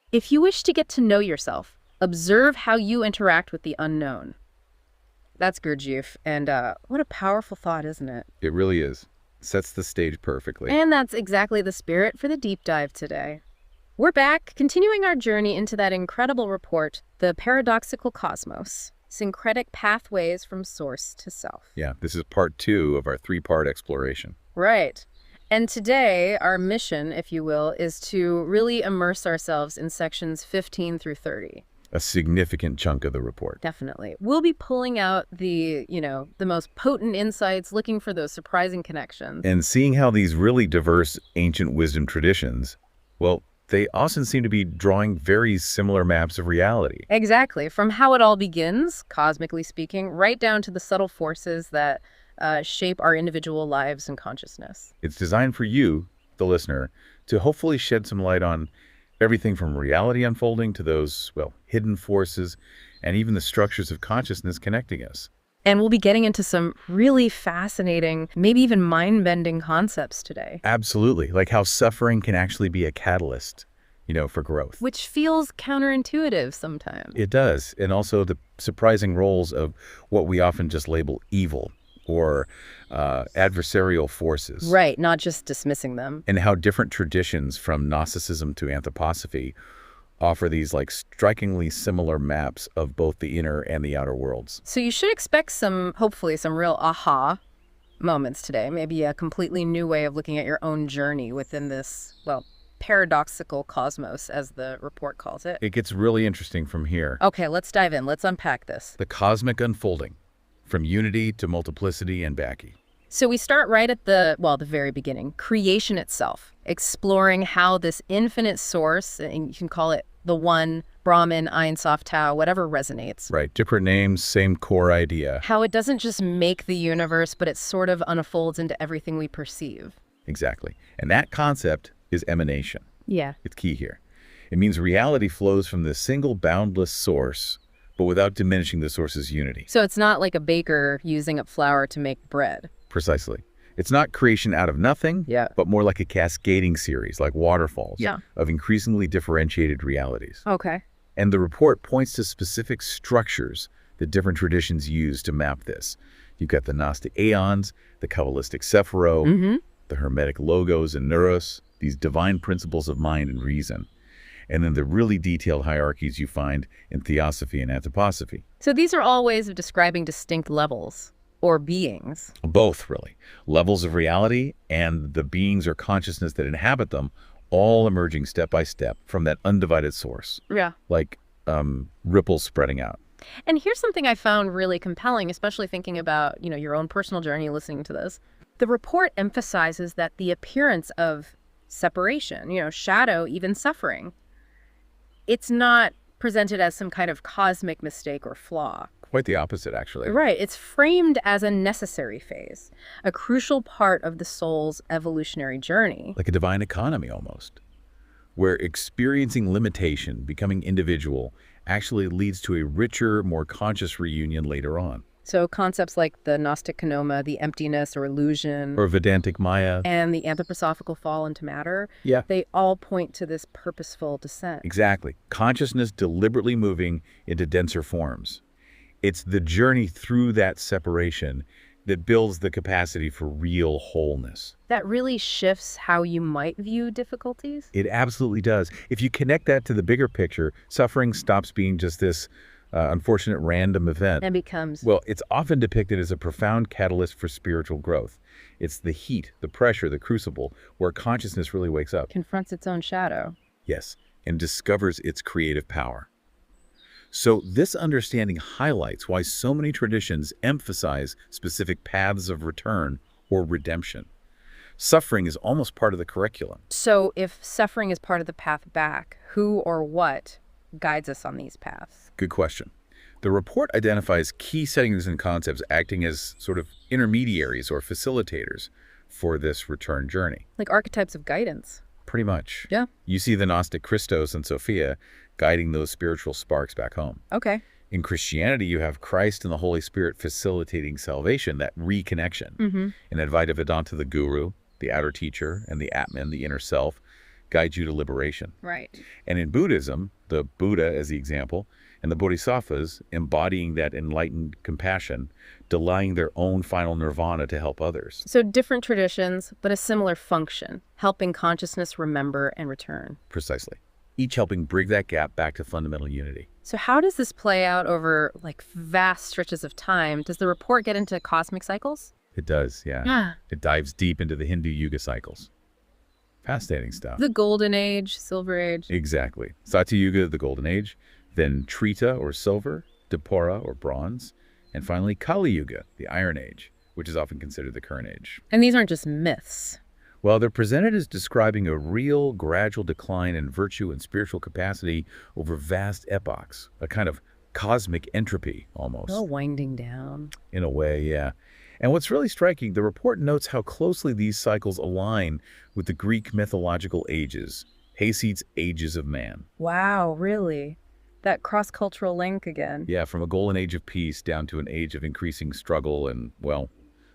If you wish to get to know yourself, observe how you interact with the unknown. That's Gurdjieff, and what a powerful thought, isn't it? It really is. Sets the stage perfectly. And that's exactly the spirit for the deep dive today. We're back, continuing our journey into that incredible report, The Paradoxical Cosmos, Syncretic Pathways from Source to Self. Yeah, this is part 2 of our 3-part exploration. Right. And today, our mission, if you will, is to really immerse ourselves in sections 15 through 30. A significant chunk of the report. Definitely. We'll be pulling out the most potent insights, looking for those surprising connections. And seeing how these really diverse ancient wisdom traditions, well, they often seem to be drawing very similar maps of reality. Exactly. From how it all begins, cosmically speaking, right down to the subtle forces that shape our individual lives and consciousness. It's designed for you, the listener, to hopefully shed some light on everything from reality unfolding to those, well, hidden forces and even the structures of consciousness connecting us. And we'll be getting into some really fascinating, maybe even mind-bending concepts today. Absolutely. Like how suffering can actually be a catalyst, for growth. Which feels counterintuitive sometimes. It does. And also the surprising roles of what we often just label evil or adversarial forces. Right, not just dismissing them. And how different traditions from Gnosticism to anthroposophy offer these strikingly similar maps of both the inner and the outer worlds. So you should expect hopefully some real aha moments today, maybe a completely new way of looking at your own journey within this, paradoxical cosmos, as the report calls it. It gets really interesting from here. Okay, let's dive in. Let's unpack this. The cosmic unfolding, from unity to multiplicity and Baki. So we start right at the very beginning, creation itself, exploring how this infinite source, and you can call it the One, Brahman, Ein Sof Tao, whatever resonates. Right, different names, same core idea. How it doesn't just make the universe, but it sort of unfolds into everything we perceive. Exactly. And that concept is emanation. Yeah. It's key here. It means reality flows from this single boundless source, but without diminishing the source's unity. So it's not like a baker using up flour to make bread. Precisely. It's not creation out of nothing, but more like a cascading series, like waterfalls, of increasingly differentiated realities. Okay. And the report points to specific structures that different traditions use to map this. You've got the Gnostic aeons, the Kabbalistic Sephiro, the Hermetic logos and Neuros, these divine principles of mind and reason. And then the really detailed hierarchies you find in Theosophy and Anthroposophy. So these are all ways of describing distinct levels or beings. Both, really. Levels of reality and the beings or consciousness that inhabit them, all emerging step by step from that undivided source. Yeah. Like ripples spreading out. And here's something I found really compelling, especially thinking about, your own personal journey listening to this. The report emphasizes that the appearance of separation, shadow, even suffering, it's not presented as some kind of cosmic mistake or flaw. Quite the opposite, actually. Right. It's framed as a necessary phase, a crucial part of the soul's evolutionary journey. Like a divine economy, almost, where experiencing limitation, becoming individual, actually leads to a richer, more conscious reunion later on. So concepts like the Gnostic Kanoma, the emptiness or illusion, or Vedantic Maya, and the anthroposophical fall into matter, yeah, they all point to this purposeful descent. Exactly. Consciousness deliberately moving into denser forms. It's the journey through that separation that builds the capacity for real wholeness. That really shifts how you might view difficulties? It absolutely does. If you connect that to the bigger picture, suffering stops being just this unfortunate random event. And becomes... Well, it's often depicted as a profound catalyst for spiritual growth. It's the heat, the pressure, the crucible, where consciousness really wakes up. Confronts its own shadow. Yes, and discovers its creative power. So this understanding highlights why so many traditions emphasize specific paths of return or redemption. Suffering is almost part of the curriculum. So if suffering is part of the path back, who or what guides us on these paths? Good question. The report identifies key settings and concepts acting as sort of intermediaries or facilitators for this return journey. Like archetypes of guidance. Pretty much. Yeah. You see the Gnostic Christos and Sophia guiding those spiritual sparks back home. Okay. In Christianity, you have Christ and the Holy Spirit facilitating salvation, that reconnection. In Advaita Vedanta, the guru, the outer teacher, and the Atman, the inner self, guide you to liberation. Right. And in Buddhism, the Buddha as the example, and the Bodhisattvas embodying that enlightened compassion, delaying their own final nirvana to help others. So different traditions, but a similar function, helping consciousness remember and return. Precisely. Each helping bridge that gap back to fundamental unity. So how does this play out over vast stretches of time? Does the report get into cosmic cycles? It does, yeah. Yeah. It dives deep into the Hindu Yuga cycles. Fascinating stuff. The Golden Age, Silver Age. Exactly. Satya Yuga, the Golden Age, then Treta or Silver, Dwapara or Bronze, and finally Kali Yuga, the Iron Age, which is often considered the current age. And these aren't just myths. Well, they're presented as describing a real gradual decline in virtue and spiritual capacity over vast epochs, a kind of cosmic entropy almost. Oh, winding down. In a way, yeah. And what's really striking, the report notes how closely these cycles align with the Greek mythological ages, Hayseed's Ages of Man. Wow, really? That cross-cultural link again. Yeah, from a golden age of peace down to an age of increasing struggle and, well,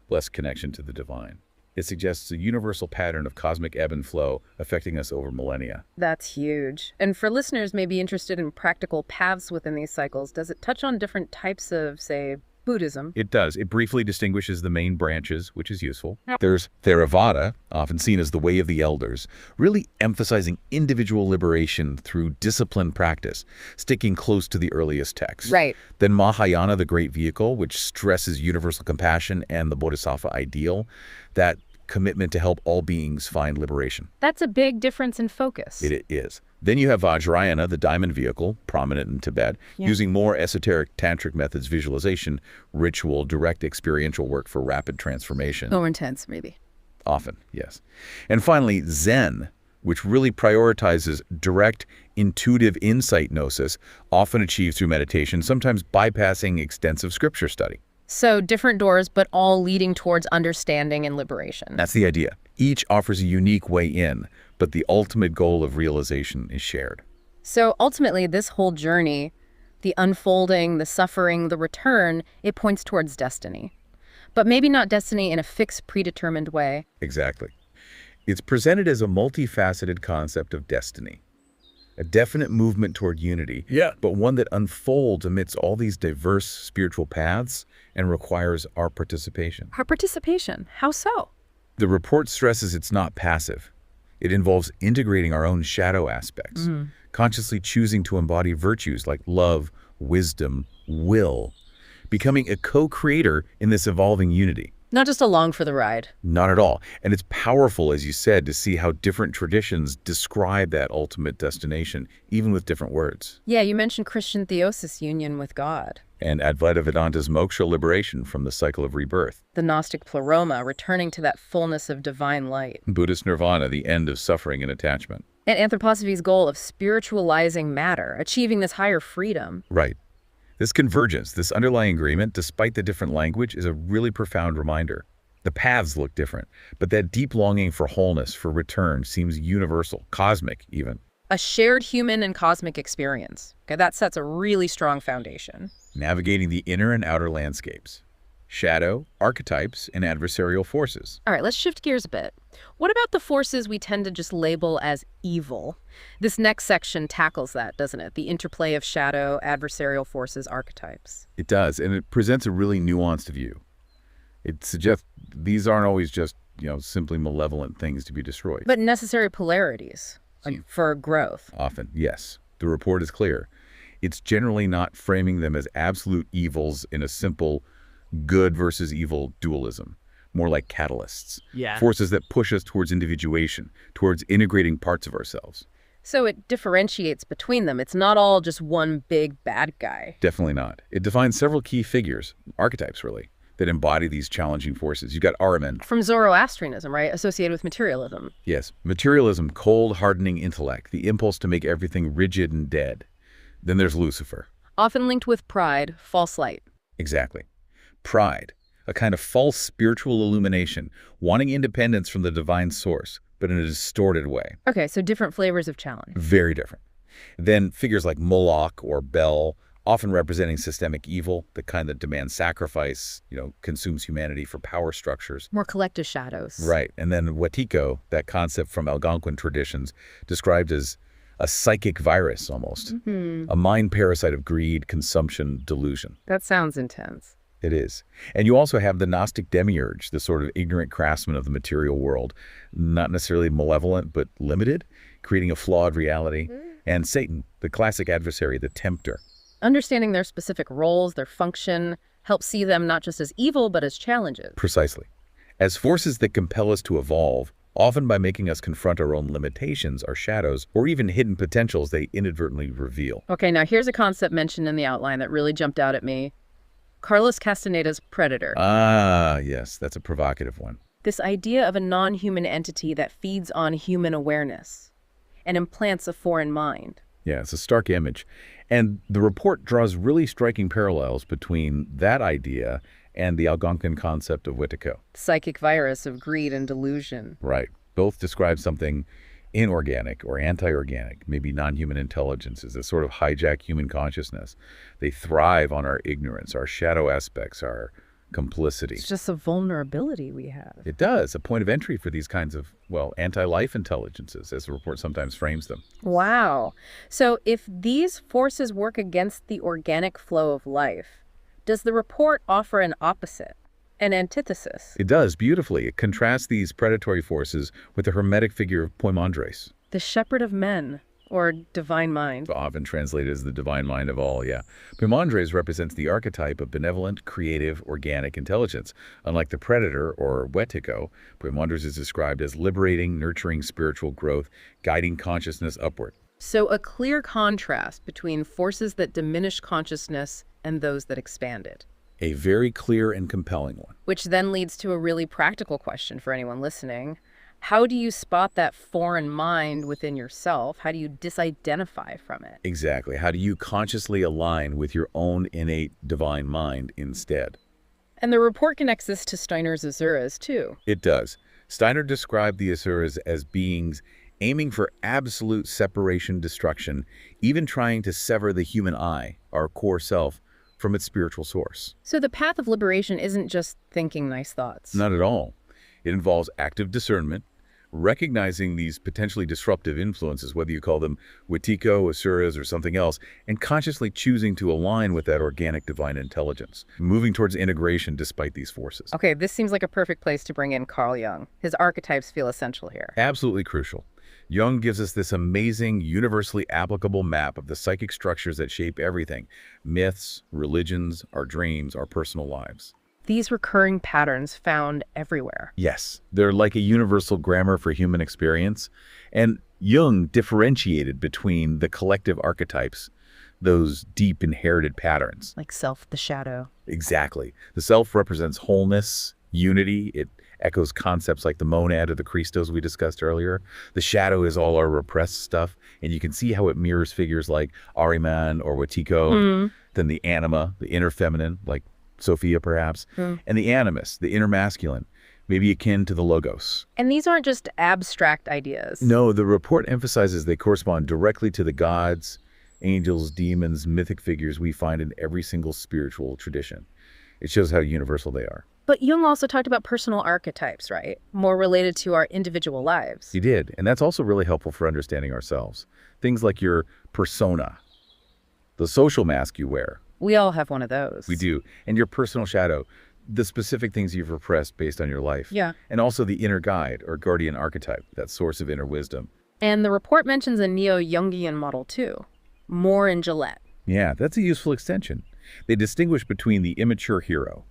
less connection to the divine. It suggests a universal pattern of cosmic ebb and flow affecting us over millennia. That's huge. And for listeners maybe interested in practical paths within these cycles, does it touch on different types of, say, Buddhism? It does. It briefly distinguishes the main branches, which is useful. There's Theravada, often seen as the way of the elders, really emphasizing individual liberation through disciplined practice, sticking close to the earliest texts. Right. Then Mahayana, the great vehicle, which stresses universal compassion and the bodhisattva ideal, that commitment to help all beings find liberation. That's a big difference in focus. It is. Then you have Vajrayana, the diamond vehicle, prominent in Tibet, using more esoteric tantric methods, visualization, ritual, direct experiential work for rapid transformation. More intense, maybe. Often, yes. And finally, Zen, which really prioritizes direct, intuitive insight gnosis, often achieved through meditation, sometimes bypassing extensive scripture study. So different doors, but all leading towards understanding and liberation. That's the idea. Each offers a unique way in, but the ultimate goal of realization is shared. So ultimately, this whole journey, the unfolding, the suffering, the return, it points towards destiny. But maybe not destiny in a fixed, predetermined way. Exactly. It's presented as a multifaceted concept of destiny, a definite movement toward unity, but one that unfolds amidst all these diverse spiritual paths and requires our participation. Our participation, how so? The report stresses it's not passive. It involves integrating our own shadow aspects, consciously choosing to embody virtues like love, wisdom, will, becoming a co-creator in this evolving unity. Not just along for the ride. Not at all. And it's powerful, as you said, to see how different traditions describe that ultimate destination, even with different words. Yeah, you mentioned Christian theosis, union with God. And Advaita Vedanta's moksha, liberation from the cycle of rebirth. The Gnostic pleroma, returning to that fullness of divine light. Buddhist nirvana, the end of suffering and attachment. And anthroposophy's goal of spiritualizing matter, achieving this higher freedom. Right. This convergence, this underlying agreement, despite the different language, is a really profound reminder. The paths look different, but that deep longing for wholeness, for return, seems universal, cosmic even. A shared human and cosmic experience. Okay, that sets a really strong foundation. Navigating the inner and outer landscapes. Shadow, archetypes, and adversarial forces. All right, let's shift gears a bit. What about the forces we tend to just label as evil? This next section tackles that, doesn't it? The interplay of shadow, adversarial forces, archetypes. It does, and it presents a really nuanced view. It suggests these aren't always just, simply malevolent things to be destroyed. But necessary polarities for growth. Often, yes. The report is clear. It's generally not framing them as absolute evils in a simple good versus evil dualism, more like catalysts, forces that push us towards individuation, towards integrating parts of ourselves. So it differentiates between them. It's not all just one big bad guy. Definitely not. It defines several key figures, archetypes really, that embody these challenging forces. You've got Ahriman. From Zoroastrianism, right? Associated with materialism. Yes. Materialism, cold, hardening intellect, the impulse to make everything rigid and dead. Then there's Lucifer. Often linked with pride, false light. Exactly. Pride, a kind of false spiritual illumination, wanting independence from the divine source, but in a distorted way. Okay, so different flavors of challenge. Very different. Then figures like Moloch or Bel, often representing systemic evil, the kind that demands sacrifice, consumes humanity for power structures. More collective shadows. Right. And then Wetiko, that concept from Algonquin traditions, described as a psychic virus almost, a mind parasite of greed, consumption, delusion. That sounds intense. It is. And you also have the Gnostic demiurge, the sort of ignorant craftsman of the material world, not necessarily malevolent, but limited, creating a flawed reality. And Satan, the classic adversary, the tempter. Understanding their specific roles, their function, helps see them not just as evil, but as challenges. Precisely. As forces that compel us to evolve, often by making us confront our own limitations, our shadows, or even hidden potentials they inadvertently reveal. Okay, now here's a concept mentioned in the outline that really jumped out at me. Carlos Castaneda's predator. Ah, yes, that's a provocative one. This idea of a non-human entity that feeds on human awareness and implants a foreign mind. Yeah, it's a stark image. And the report draws really striking parallels between that idea and the Algonquin concept of Wetiko. Psychic virus of greed and delusion. Right. Both describe something inorganic or anti-organic, maybe non-human intelligences that sort of hijack human consciousness. They thrive on our ignorance, our shadow aspects, our complicity. It's just a vulnerability we have. It does, a point of entry for these kinds of, anti-life intelligences, as the report sometimes frames them. Wow. So if these forces work against the organic flow of life, does the report offer an opposite, an antithesis? It does, beautifully. It contrasts these predatory forces with the hermetic figure of Poimandres. The shepherd of men, or divine mind. Often translated as the divine mind of all, yeah. Poimandres represents the archetype of benevolent, creative, organic intelligence. Unlike the predator, or Wetiko, Poimandres is described as liberating, nurturing spiritual growth, guiding consciousness upward. So a clear contrast between forces that diminish consciousness and those that expand it. A very clear and compelling one. Which then leads to a really practical question for anyone listening. How do you spot that foreign mind within yourself? How do you disidentify from it? Exactly. How do you consciously align with your own innate divine mind instead? And the report connects this to Steiner's Asuras, too. It does. Steiner described the Asuras as beings aiming for absolute separation, destruction, even trying to sever the human I, our core self, from its spiritual source. So the path of liberation isn't just thinking nice thoughts. Not at all. It involves active discernment, recognizing these potentially disruptive influences, whether you call them Wetiko, Asuras, or something else, and consciously choosing to align with that organic divine intelligence, moving towards integration despite these forces. Okay, this seems like a perfect place to bring in Carl Jung. His archetypes feel essential here. Absolutely crucial. Jung gives us this amazing, universally applicable map of the psychic structures that shape everything: myths, religions, our dreams, our personal lives. These recurring patterns found everywhere. Yes, they're like a universal grammar for human experience. And Jung differentiated between the collective archetypes, those deep inherited patterns. Like self, the shadow. Exactly. The self represents wholeness, unity. It echoes concepts like the monad or the Christos we discussed earlier. The shadow is all our repressed stuff, and you can see how it mirrors figures like Ahriman or Wetiko. Then the anima, the inner feminine, like Sophia perhaps, and the animus, the inner masculine, maybe akin to the logos. And these aren't just abstract ideas. No, the report emphasizes they correspond directly to the gods, angels, demons, mythic figures we find in every single spiritual tradition. It shows how universal they are. But Jung also talked about personal archetypes, right? More related to our individual lives. He did, and that's also really helpful for understanding ourselves. Things like your persona, the social mask you wear. We all have one of those. We do. And your personal shadow, the specific things you've repressed based on your life. Yeah. And also the inner guide or guardian archetype, that source of inner wisdom. And the report mentions a neo-Jungian model too. Moore and Gillette. Yeah, that's a useful extension. They distinguish between the immature hero,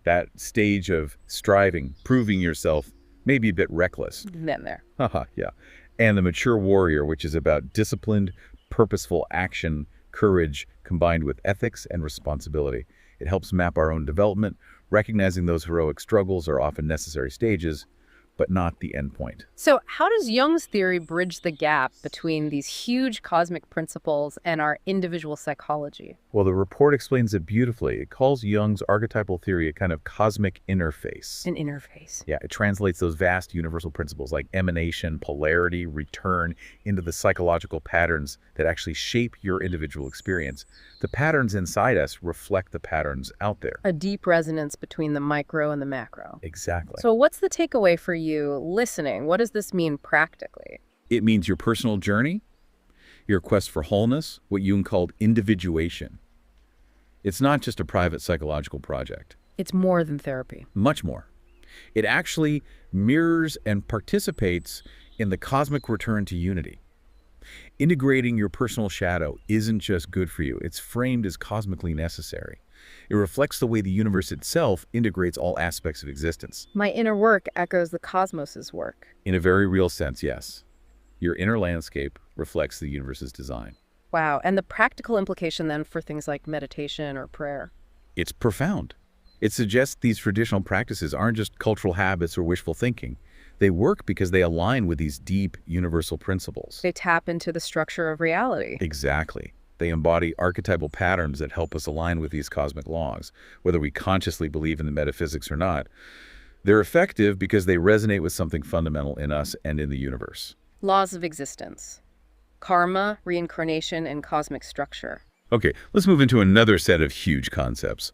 that stage of striving, proving yourself, maybe a bit reckless. Then there. Haha, yeah. And the mature warrior, which is about disciplined, purposeful action, courage, combined with ethics and responsibility. It helps map our own development, recognizing those heroic struggles are often necessary stages, but not the endpoint. So how does Jung's theory bridge the gap between these huge cosmic principles and our individual psychology? Well, the report explains it beautifully. It calls Jung's archetypal theory a kind of cosmic interface. An interface. Yeah, it translates those vast universal principles like emanation, polarity, return into the psychological patterns that actually shape your individual experience. The patterns inside us reflect the patterns out there. A deep resonance between the micro and the macro. Exactly. So what's the takeaway for you listening? What does this mean practically? It means your personal journey, your quest for wholeness, what Jung called individuation. It's not just a private psychological project. It's more than therapy. Much more. It actually mirrors and participates in the cosmic return to unity. Integrating your personal shadow isn't just good for you. It's framed as cosmically necessary. It reflects the way the universe itself integrates all aspects of existence. My inner work echoes the cosmos's work. In a very real sense, yes. Your inner landscape reflects the universe's design. Wow. And the practical implication then for things like meditation or prayer. It's profound. It suggests these traditional practices aren't just cultural habits or wishful thinking. They work because they align with these deep universal principles. They tap into the structure of reality. Exactly. They embody archetypal patterns that help us align with these cosmic laws, whether we consciously believe in the metaphysics or not. They're effective because they resonate with something fundamental in us and in the universe. Laws of existence. Karma, reincarnation, and cosmic structure. Okay, let's move into another set of huge concepts.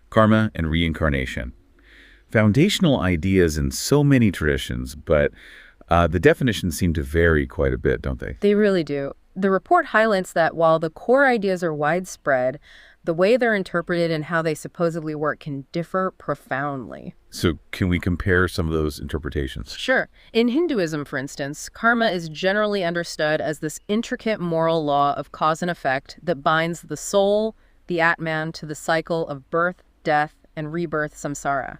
Karma and reincarnation. Foundational ideas in so many traditions, but the definitions seem to vary quite a bit, don't they? They really do. The report highlights that while the core ideas are widespread, the way they're interpreted and how they supposedly work can differ profoundly. So can we compare some of those interpretations? Sure. In Hinduism, for instance, karma is generally understood as this intricate moral law of cause and effect that binds the soul, the Atman, to the cycle of birth, death, and rebirth samsara.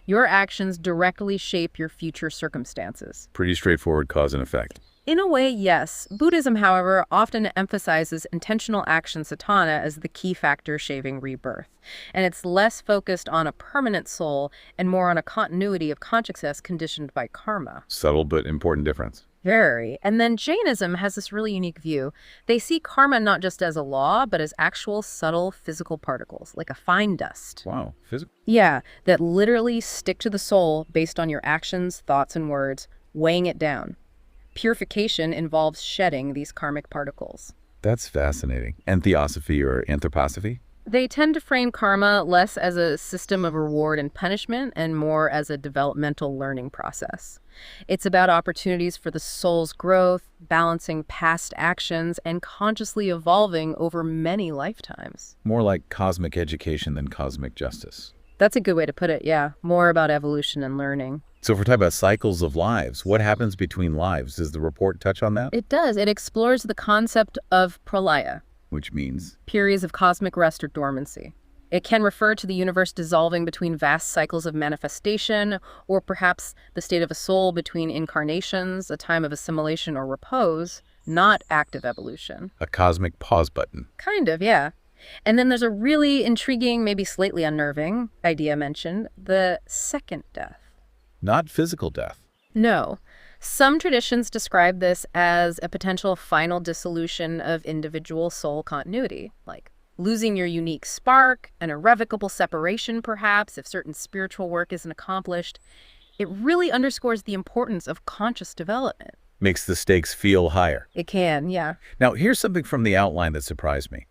Your actions directly shape your future circumstances. Pretty straightforward cause and effect. In a way, yes. Buddhism, however, often emphasizes intentional action sadhana as the key factor shaping rebirth. And it's less focused on a permanent soul and more on a continuity of consciousness conditioned by karma. Subtle but important difference. Very. And then Jainism has this really unique view. They see karma not just as a law, but as actual subtle physical particles, like a fine dust. Wow, physical? Yeah, that literally stick to the soul based on your actions, thoughts, and words, weighing it down. Purification involves shedding these karmic particles. That's fascinating. And theosophy or anthroposophy? They tend to frame karma less as a system of reward and punishment and more as a developmental learning process. It's about opportunities for the soul's growth, balancing past actions, and consciously evolving over many lifetimes. More like cosmic education than cosmic justice. That's a good way to put it, yeah. More about evolution and learning. So if we're talking about cycles of lives, what happens between lives? Does the report touch on that? It does. It explores the concept of pralaya, Which means? periods of cosmic rest or dormancy. It can refer to the universe dissolving between vast cycles of manifestation, or perhaps the state of a soul between incarnations, a time of assimilation or repose, not active evolution. A cosmic pause button. Kind of, yeah. And then there's a really intriguing, maybe slightly unnerving idea mentioned, the second death. Not physical death. No. Some traditions describe this as a potential final dissolution of individual soul continuity, like losing your unique spark, an irrevocable separation perhaps, if certain spiritual work isn't accomplished. It really underscores the importance of conscious development. Makes the stakes feel higher. It can, yeah. Now, here's something from the outline that surprised me.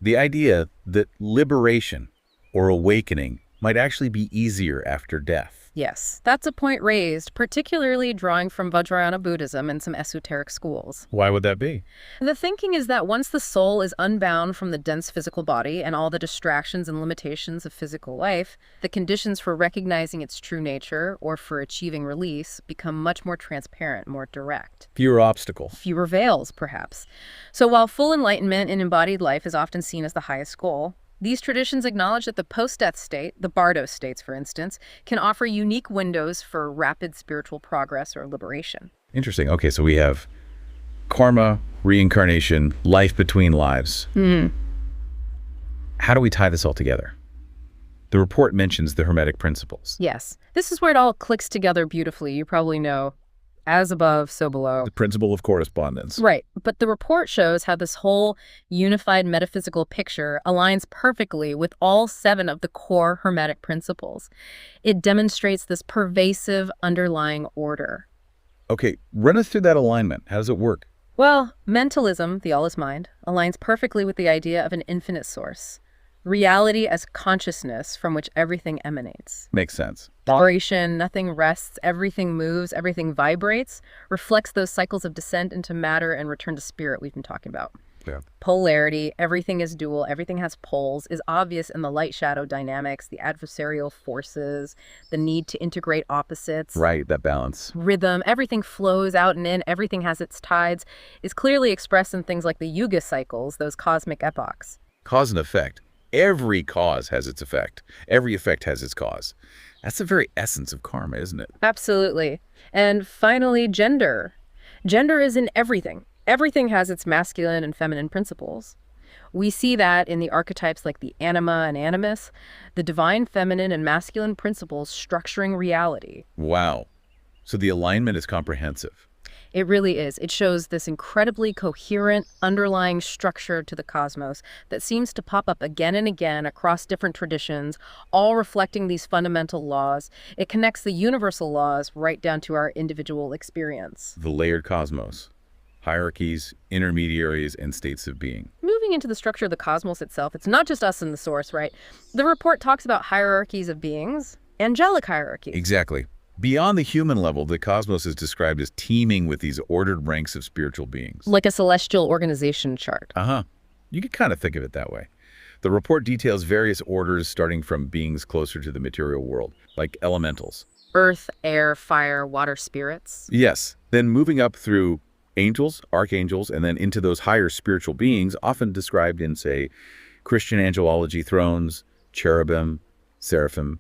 The idea that liberation or awakening might actually be easier after death. Yes, that's a point raised, particularly drawing from Vajrayana Buddhism and some esoteric schools. Why would that be? The thinking is that once the soul is unbound from the dense physical body and all the distractions and limitations of physical life, the conditions for recognizing its true nature or for achieving release become much more transparent, more direct. Fewer obstacles. Fewer veils, perhaps. So while full enlightenment in embodied life is often seen as the highest goal, these traditions acknowledge that the post-death state, the bardo states for instance, can offer unique windows for rapid spiritual progress or liberation. Interesting. Okay, so we have karma, reincarnation, life between lives. How do we tie this all together? The report mentions the Hermetic principles. Yes. This is where it all clicks together beautifully. You probably know, as above, so below. The principle of correspondence. Right. But the report shows how this whole unified metaphysical picture aligns perfectly with all 7 of the core Hermetic principles. It demonstrates this pervasive underlying order. Okay, run us through that alignment. How does it work? Well, mentalism, the all is mind, aligns perfectly with the idea of an infinite source. Reality as consciousness from which everything emanates. Makes sense. Vibration, nothing rests, everything moves, everything vibrates, reflects those cycles of descent into matter and return to spirit we've been talking about. Yeah. Polarity, everything is dual, everything has poles, is obvious in the light-shadow dynamics, the adversarial forces, the need to integrate opposites. Right, that balance. Rhythm, everything flows out and in, everything has its tides, is clearly expressed in things like the yuga cycles, those cosmic epochs. Cause and effect. Every cause has its effect. Every effect has its cause. That's the very essence of karma, isn't it? Absolutely. And finally, gender. Gender is in everything. Everything has its masculine and feminine principles. We see that in the archetypes like the anima and animus, the divine feminine and masculine principles structuring reality. Wow. So the alignment is comprehensive. It really is. It shows this incredibly coherent underlying structure to the cosmos that seems to pop up again and again across different traditions, all reflecting these fundamental laws. It connects the universal laws right down to our individual experience. The layered cosmos. Hierarchies, intermediaries, and states of being. Moving into the structure of the cosmos itself, it's not just us and the source, right? The report talks about hierarchies of beings, angelic hierarchies. Exactly. Beyond the human level, the cosmos is described as teeming with these ordered ranks of spiritual beings. Like a celestial organization chart. Uh-huh. You could kind of think of it that way. The report details various orders starting from beings closer to the material world, like elementals. Earth, air, fire, water spirits. Yes. Then moving up through angels, archangels, and then into those higher spiritual beings, often described in, say, Christian angelology thrones, cherubim, seraphim,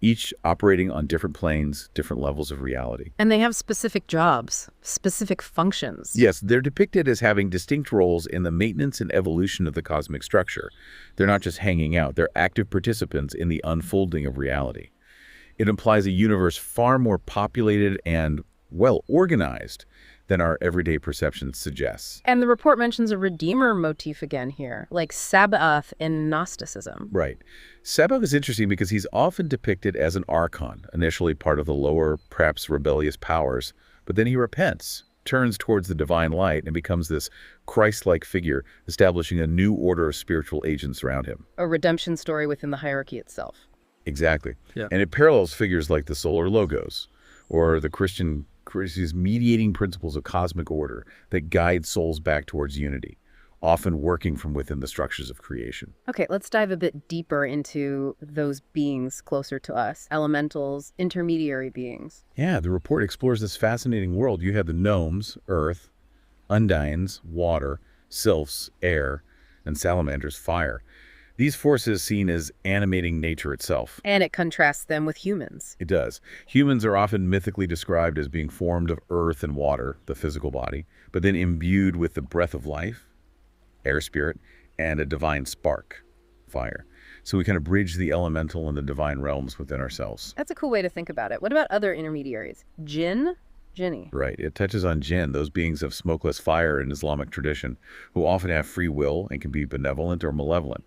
each operating on different planes, different levels of reality. And they have specific jobs, specific functions. Yes, they're depicted as having distinct roles in the maintenance and evolution of the cosmic structure. They're not just hanging out, they're active participants in the unfolding of reality. It implies a universe far more populated and well-organized than our everyday perception suggests. And the report mentions a redeemer motif again here, like Sabbath in Gnosticism. Right. Sabbath is interesting because he's often depicted as an archon, initially part of the lower, perhaps rebellious powers, but then he repents, turns towards the divine light, and becomes this Christ-like figure, establishing a new order of spiritual agents around him. A redemption story within the hierarchy itself. Exactly. Yeah. And it parallels figures like the solar logos, or the Christian's mediating principles of cosmic order that guide souls back towards unity, often working from within the structures of creation. Okay, let's dive a bit deeper into those beings closer to us, elementals, intermediary beings. Yeah, the report explores this fascinating world. You have the gnomes, earth, undines, water, sylphs, air, and salamanders, fire. These forces seen as animating nature itself. And it contrasts them with humans. It does. Humans are often mythically described as being formed of earth and water, the physical body, but then imbued with the breath of life, air spirit, and a divine spark, fire. So we kind of bridge the elemental and the divine realms within ourselves. That's a cool way to think about it. What about other intermediaries? Jinn? Jinni. Right. It touches on jinn, those beings of smokeless fire in Islamic tradition, who often have free will and can be benevolent or malevolent.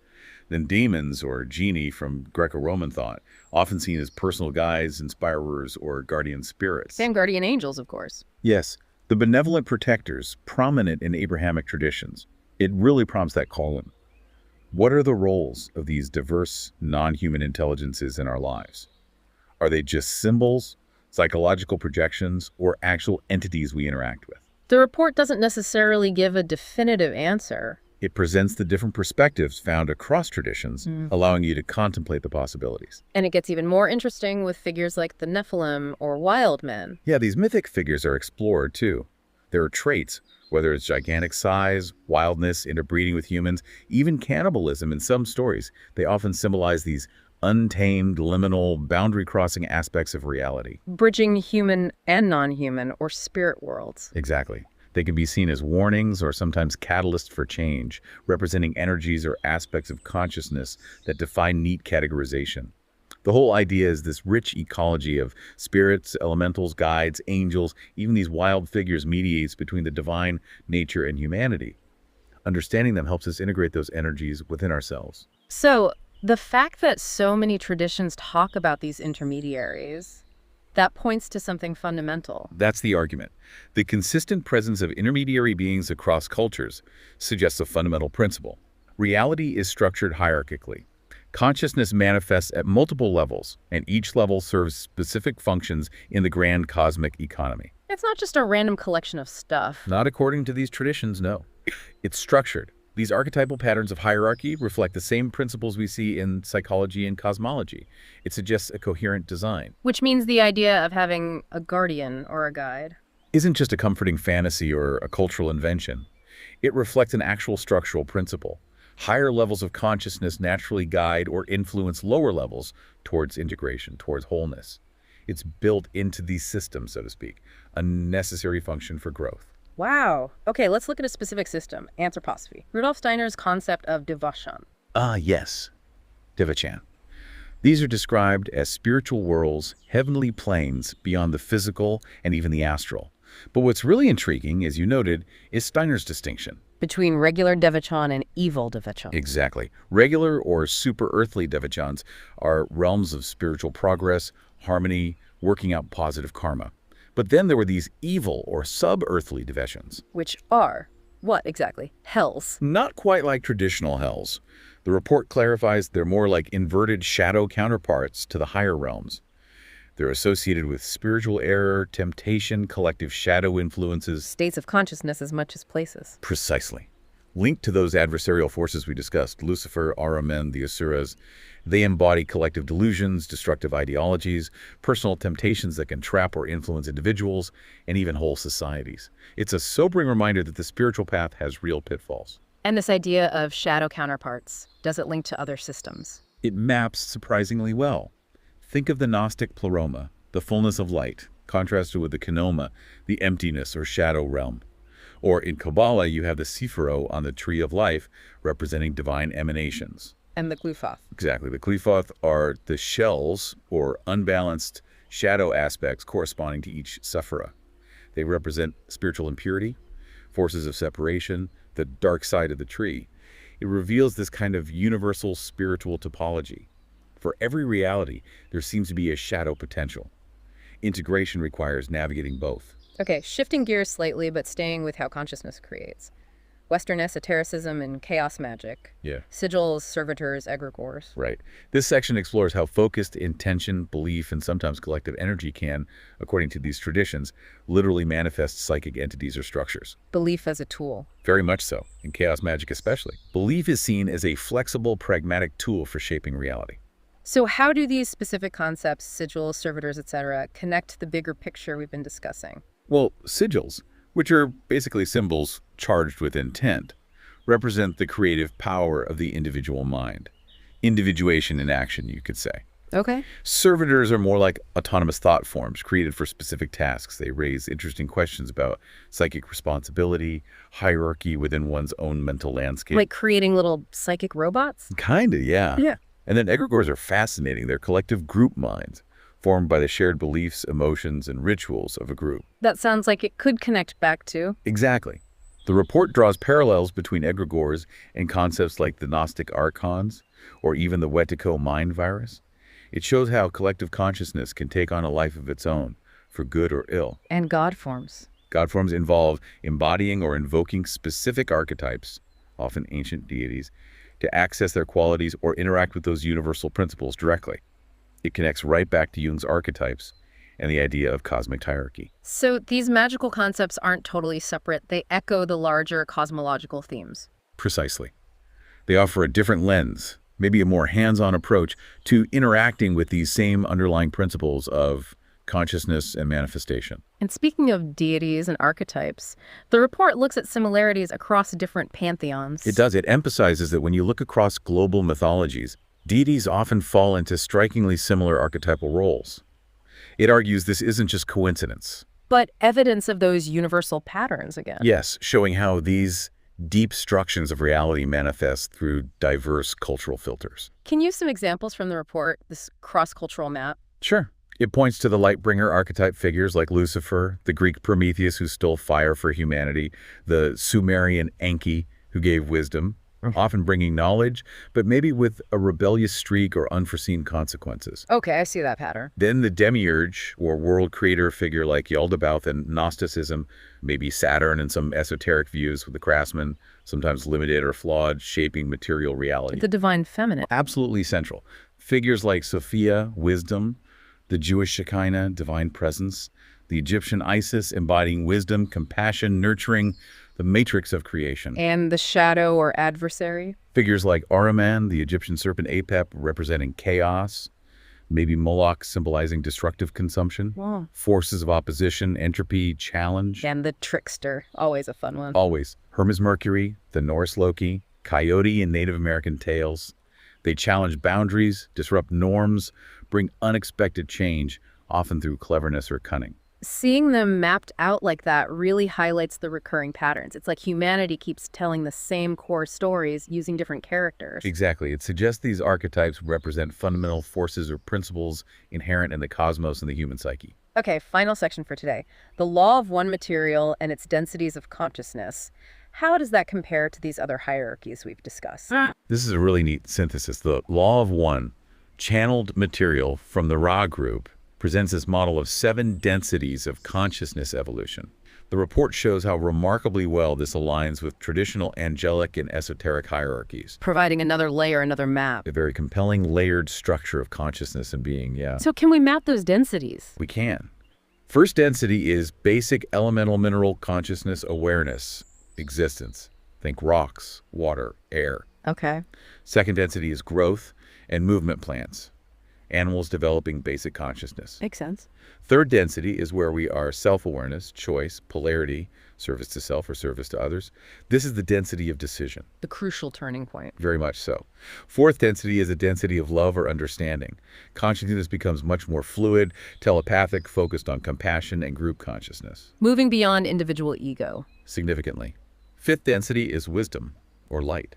Then demons, or genie from Greco-Roman thought, often seen as personal guides, inspirers, or guardian spirits. And guardian angels, of course. Yes, the benevolent protectors, prominent in Abrahamic traditions. It really prompts that call-in. What are the roles of these diverse, non-human intelligences in our lives? Are they just symbols, psychological projections, or actual entities we interact with? The report doesn't necessarily give a definitive answer. It presents the different perspectives found across traditions, allowing you to contemplate the possibilities. And it gets even more interesting with figures like the Nephilim or wild men. Yeah, these mythic figures are explored too. There are traits, whether it's gigantic size, wildness, interbreeding with humans, even cannibalism in some stories. They often symbolize these untamed, liminal, boundary-crossing aspects of reality. Bridging human and non-human or spirit worlds. Exactly. They can be seen as warnings or sometimes catalysts for change, representing energies or aspects of consciousness that defy neat categorization. The whole idea is this rich ecology of spirits, elementals, guides, angels, even these wild figures mediates between the divine, nature, and humanity. Understanding them helps us integrate those energies within ourselves. So the fact that so many traditions talk about these intermediaries, that points to something fundamental. That's the argument. The consistent presence of intermediary beings across cultures suggests a fundamental principle. Reality is structured hierarchically. Consciousness manifests at multiple levels, and each level serves specific functions in the grand cosmic economy. It's not just a random collection of stuff. Not according to these traditions, no. It's structured. These archetypal patterns of hierarchy reflect the same principles we see in psychology and cosmology. It suggests a coherent design. Which means the idea of having a guardian or a guide Isn't just a comforting fantasy or a cultural invention. It reflects an actual structural principle. Higher levels of consciousness naturally guide or influence lower levels towards integration, towards wholeness. It's built into these systems, so to speak, a necessary function for growth. Wow. Okay, let's look at a specific system, anthroposophy. Rudolf Steiner's concept of devachan. Yes, Devachan. These are described as spiritual worlds, heavenly planes beyond the physical and even the astral. But what's really intriguing, as you noted, is Steiner's distinction. Between regular devachan and evil devachan. Exactly. Regular or super-earthly devachans are realms of spiritual progress, harmony, working out positive karma. But then there were these evil or sub-earthly devachans. Which are, what exactly? Hells. Not quite like traditional hells. The report clarifies they're more like inverted shadow counterparts to the higher realms. They're associated with spiritual error, temptation, collective shadow influences. States of consciousness as much as places. Precisely. Linked to those adversarial forces we discussed, Lucifer, Ahriman, the Asuras, they embody collective delusions, destructive ideologies, personal temptations that can trap or influence individuals, and even whole societies. It's a sobering reminder that the spiritual path has real pitfalls. And this idea of shadow counterparts, does it link to other systems? It maps surprisingly well. Think of the Gnostic pleroma, the fullness of light, contrasted with the kenoma, the emptiness or shadow realm. Or in Kabbalah, you have the Sephiro on the tree of life, representing divine emanations. And the Glufoth. Exactly. The Qliphoth are the shells or unbalanced shadow aspects corresponding to each Sephira. They represent spiritual impurity, forces of separation, the dark side of the tree. It reveals this kind of universal spiritual topology. For every reality, there seems to be a shadow potential. Integration requires navigating both. Okay, shifting gears slightly, but staying with how consciousness creates. Western esotericism and chaos magic. Yeah. Sigils, servitors, egregores. Right. This section explores how focused intention, belief, and sometimes collective energy can, according to these traditions, literally manifest psychic entities or structures. Belief as a tool. Very much so, in chaos magic especially. Belief is seen as a flexible, pragmatic tool for shaping reality. So how do these specific concepts, sigils, servitors, etc., connect to the bigger picture we've been discussing? Well, sigils, which are basically symbols charged with intent, represent the creative power of the individual mind. Individuation in action, you could say. Okay. Servitors are more like autonomous thought forms created for specific tasks. They raise interesting questions about psychic responsibility, hierarchy within one's own mental landscape. Like creating little psychic robots? Kinda, yeah. Yeah. And then egregores are fascinating. They're collective group minds, formed by the shared beliefs, emotions, and rituals of a group. That sounds like it could connect back to. Exactly. The report draws parallels between egregores and concepts like the Gnostic archons, or even the Wetiko mind virus. It shows how collective consciousness can take on a life of its own, for good or ill. And God forms. God forms involve embodying or invoking specific archetypes, often ancient deities, to access their qualities or interact with those universal principles directly. It connects right back to Jung's archetypes and the idea of cosmic hierarchy. So these magical concepts aren't totally separate. They echo the larger cosmological themes. Precisely. They offer a different lens, maybe a more hands-on approach to interacting with these same underlying principles of consciousness and manifestation. And speaking of deities and archetypes, the report looks at similarities across different pantheons. It does. It emphasizes that when you look across global mythologies, deities often fall into strikingly similar archetypal roles. It argues this isn't just coincidence. But evidence of those universal patterns again. Yes, showing how these deep structures of reality manifest through diverse cultural filters. Can you use some examples from the report, this cross-cultural map? Sure. It points to the light-bringer archetype figures like Lucifer, the Greek Prometheus who stole fire for humanity, the Sumerian Enki who gave wisdom, often bringing knowledge, but maybe with a rebellious streak or unforeseen consequences. Okay, I see that pattern. Then the demiurge, or world creator figure like Yaldabaoth in Gnosticism, maybe Saturn in some esoteric views with the craftsman, sometimes limited or flawed, shaping material reality. The divine feminine. Absolutely central. Figures like Sophia, wisdom, the Jewish Shekinah, divine presence, the Egyptian Isis embodying wisdom, compassion, nurturing, the matrix of creation. And the shadow or adversary? Figures like Ahriman, the Egyptian serpent Apep, representing chaos, maybe Moloch symbolizing destructive consumption, Wow. forces of opposition, entropy, challenge. And the trickster, always a fun one. Always. Hermes Mercury, the Norse Loki, Coyote in Native American tales. They challenge boundaries, disrupt norms, bring unexpected change, often through cleverness or cunning. Seeing them mapped out like that really highlights the recurring patterns. It's like humanity keeps telling the same core stories using different characters. Exactly. It suggests these archetypes represent fundamental forces or principles inherent in the cosmos and the human psyche. Okay, final section for today. The law of one material and its densities of consciousness. How does that compare to these other hierarchies we've discussed? This is a really neat synthesis. The law of one, channeled material from the Ra group, presents this model of 7 densities of consciousness evolution. The report shows how remarkably well this aligns with traditional angelic and esoteric hierarchies. Providing another layer, another map. A very compelling layered structure of consciousness and being, yeah. So can we map those densities? We can. First density is basic elemental mineral consciousness awareness, existence. Think rocks, water, air. Okay. Second density is growth and movement plans. Animals developing basic consciousness. Makes sense. Third density is where we are self-awareness, choice, polarity, service to self or service to others. This is the density of decision. The crucial turning point. Very much so. Fourth density is a density of love or understanding. Consciousness becomes much more fluid, telepathic, focused on compassion and group consciousness. Moving beyond individual ego. Significantly. Fifth density is wisdom or light.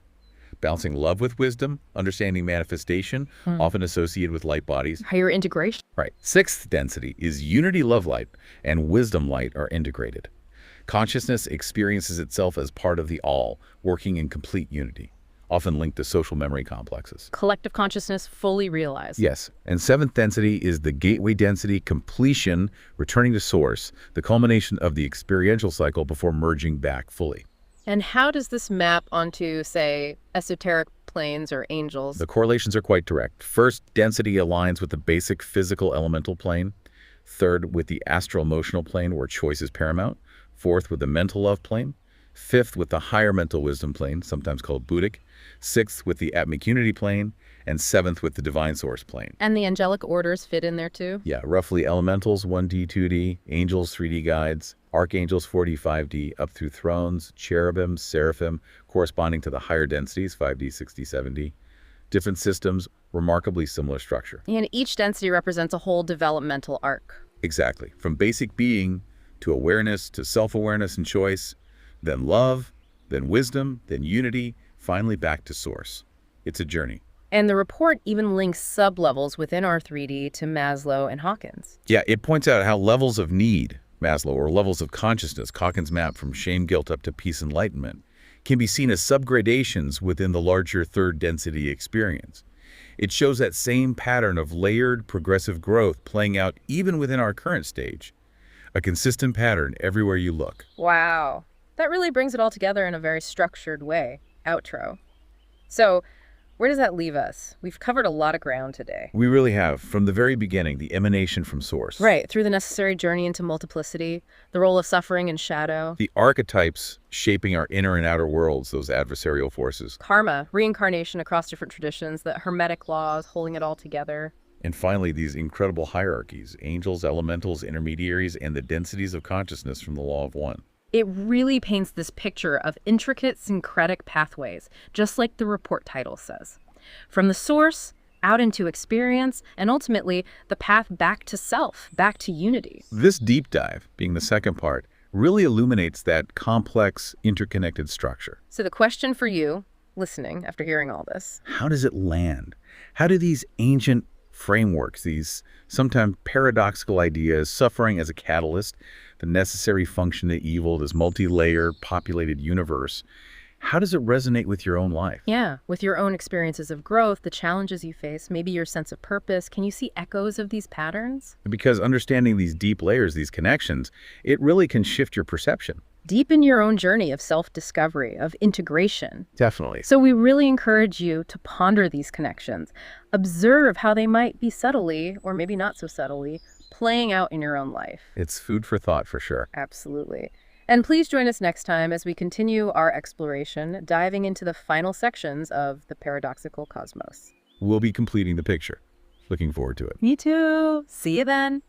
Balancing love with wisdom, understanding manifestation, often associated with light bodies. Higher integration. Right. Sixth density is unity love light and wisdom light are integrated. Consciousness experiences itself as part of the all, working in complete unity, often linked to social memory complexes. Collective consciousness fully realized. Yes. And seventh density is the gateway density, completion, returning to source, the culmination of the experiential cycle before merging back fully. And how does this map onto, say, esoteric planes or angels? The correlations are quite direct. First, density aligns with the basic physical elemental plane. Third, with the astral emotional plane where choice is paramount. Fourth, with the mental love plane. Fifth, with the higher mental wisdom plane, sometimes called Buddhic. Sixth, with the atmic unity plane. And seventh, with the divine source plane. And the angelic orders fit in there too? Yeah, roughly elementals 1D, 2D, angels 3D guides, archangels 4D, 5D, up through thrones, cherubim, seraphim, corresponding to the higher densities 5D, 6D, 7D. Different systems, remarkably similar structure. And each density represents a whole developmental arc. Exactly. From basic being to awareness to self-awareness and choice, then love, then wisdom, then unity, finally back to source. It's a journey. And the report even links sub-levels within our 3D to Maslow and Hawkins. Yeah, it points out how levels of need, Maslow, or levels of consciousness, Hawkins' map from shame, guilt up to peace enlightenment, can be seen as subgradations within the larger third density experience. It shows that same pattern of layered progressive growth playing out even within our current stage. A consistent pattern everywhere you look. Wow. That really brings it all together in a very structured way. Outro. So, where does that leave us? We've covered a lot of ground today. We really have, from the very beginning, the emanation from source. Right, through the necessary journey into multiplicity, the role of suffering and shadow. The archetypes shaping our inner and outer worlds, those adversarial forces. Karma, reincarnation across different traditions, the hermetic laws holding it all together. And finally, these incredible hierarchies, angels, elementals, intermediaries, and the densities of consciousness from the law of one. It really paints this picture of intricate syncretic pathways, just like the report title says. From the source, out into experience, and ultimately the path back to self, back to unity. This deep dive, being the second part, really illuminates that complex, interconnected structure. So the question for you, listening after hearing all this, How does it land? How do these ancient frameworks, these sometimes paradoxical ideas, suffering as a catalyst, the necessary function to evil, this multi-layered, populated universe, how does it resonate with your own life? yeah, with your own experiences of growth, the challenges you face, maybe your sense of purpose, can you see echoes of these patterns? Because understanding these deep layers, these connections, it really can shift your perception. Deepen your own journey of self-discovery, of integration. Definitely. So we really encourage you to ponder these connections. Observe how they might be subtly, or maybe not so subtly, playing out in your own life. It's food for thought for sure. Absolutely. And please join us next time as we continue our exploration, diving into the final sections of the Paradoxical Cosmos. We'll be completing the picture. Looking forward to it. Me too. See you then.